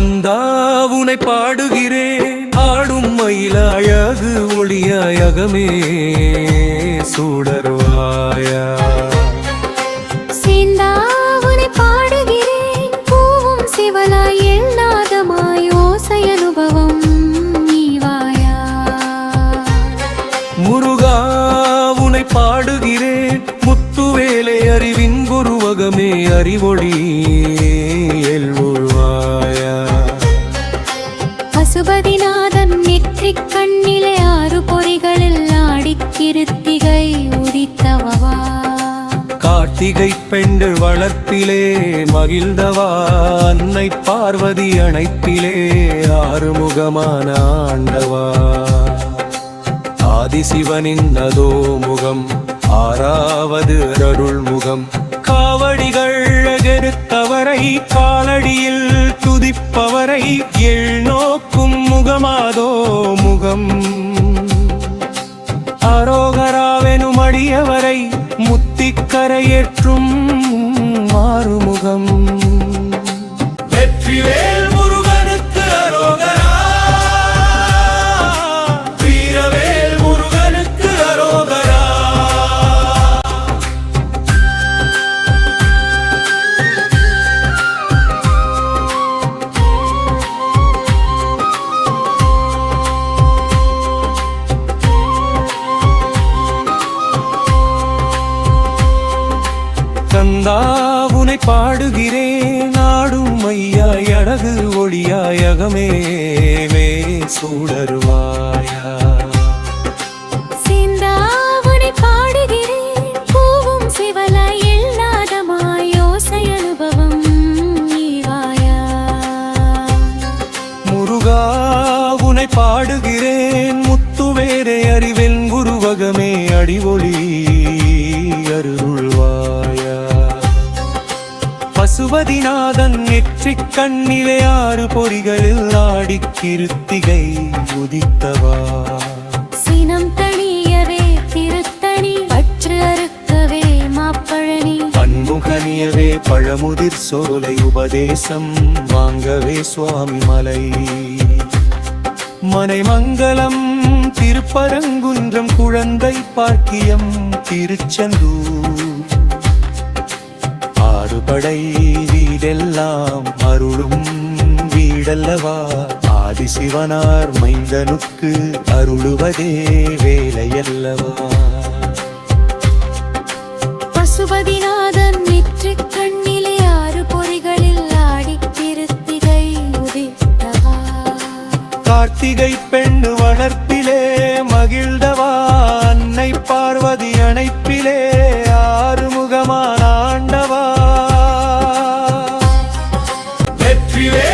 கந்தா உனை பாடுகிறேன் ஆடும் மயில அழகு ஒளியாயகமே சூடர்வாயா சேந்தா உனை பாடுகிறேன் பூவும் சிவலாய் எண்ணாதமாய் ஓசை அனுபவம் நீவாயா முருகா உனை பாடுகிறேன் முத்துவேலை அறிவின் குருவகமே அறிவொளி எல்வாயா பசுபதிநாதன் நெற்றிக் கண்ணிலே ஆறு பொறிகளில் ஆடிக்கிருத்திகை உதித்தவா கார்த்திகை பெண்கள் வளர்ப்பிலே மகிழ்ந்தவா அன்னை பார்வதி அணைப்பிலே ஆறுமுகமான ஆண்டவா ஆதிசிவனின் அதோ முகம் ஆறாவது அருள்முகம் காவடிகள் அகெடுத்தவரை காலடியில் துதிப்பவரை எழ்நோக்கும் முகமாதோ முகம் அரோகராவெனும் அடியவரை முத்திக்கரையேற்றும் மாறுமுகம் வெற்றிவேல் முருகனுக்கு அரோகரா வீரவேல் முருகனுக்கு அரோகரா கந்தா உனை பாடுகிறேன் ஆடும் மையாய் அழகு ஒளியாயகமே சூடர்வாயா சேந்தா உனை பாடுகிறேன் பூவும் சிவலாய் எண்ணாதமாய் ஓசை அனுபவம் நீவாயா முருகா உனை பாடுகிறேன் முத்துவேரை அறிவென் குருவகமே அடிவொளி அருள்வாயா பசுபதிநாதன் நெற்றிக் கண்ணிலே ஆறு பொறிகளில் ஆடிக்கிருத்திகை உதித்தவா சினம் தணியவே திருத்தணி பற்று அறுக்கவே மாப்பழனி பன்முகனியவே பழமுதிர் சோலை உபதேசம் வாங்கவே சுவாமி மலை மனைமங்கலம் திருப்பரங்குன்றம் குழந்தை பாக்கியம் திருச்செந்தூர் ஆறுபடை வீடெல்லாம் அருளும் வீடல்லவா ஆதிசிவனார் மைந்தனுக்கு அருளுவதே வேலையல்லவா பசுபதிநாதன் நெற்றிக் கண்ணிலே ஆறு பொறிகளில் ஆடிக்கிருத்திகை உதித்தவா கார்த்திகை பெண் வளர்ப்பிலே மகிழ்ந்தவா அன்னை பார்வதி அணைப்பிலே ஆறுமுகமான ஆண்டவா வெற்றிவே